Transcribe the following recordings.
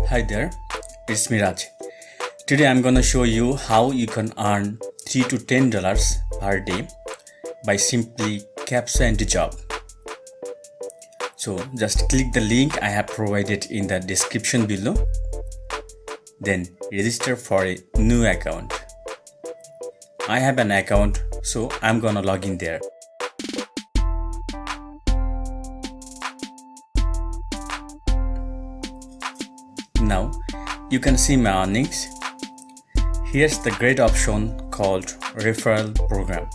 Hi there, it's Miraj. Today I'm gonna show you how you can earn $3 to $10 per day by simply Captcha and job. So just click the link I have provided in the description below. Then register for a new account. I have an account, so I'm gonna log in there. Now you can see my earnings. Here's the great option called referral program.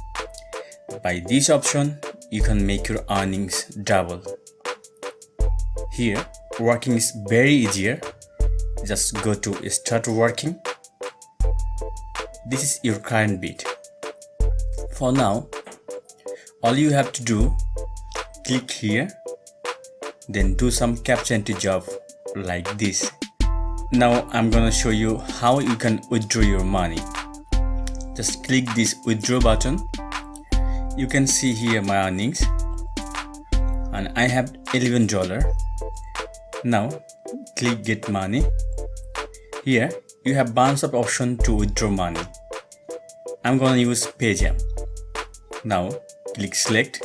By this option, you can make your earnings double. Here, working is very easier. Just go to start working. This is your current bid. For now, all you have to do, click here, then do some Captcha and job like this. Now I'm gonna show you how you can withdraw your money. Just click this withdraw button. You can see here my earnings and I have $11. Now click get money. Here you have bunch of options to withdraw money. I'm gonna use Captcha. Now click select,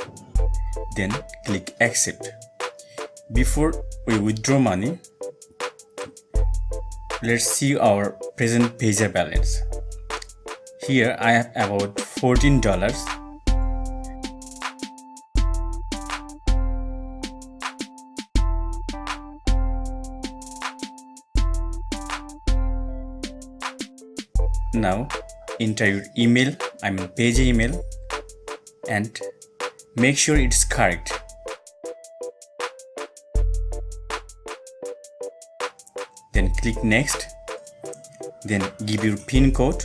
then click accept. Before we withdraw money, let's see our present Captcha balance. Here I have about $14. Now enter your email, Captcha email, and make sure it's correct. Then click next, then give your PIN code.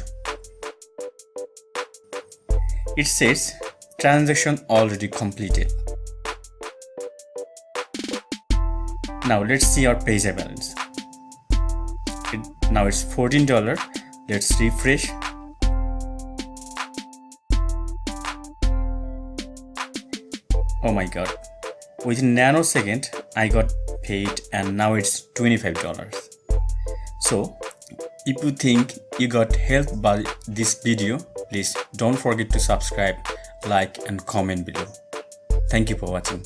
It says transaction already completed. Now let's see our Captcha balance. Now it's $14. Let's refresh. Oh my god, within nanosecond I got paid and now it's $25. So, if you think you got help by this video, please don't forget to subscribe, like and comment below. Thank you for watching.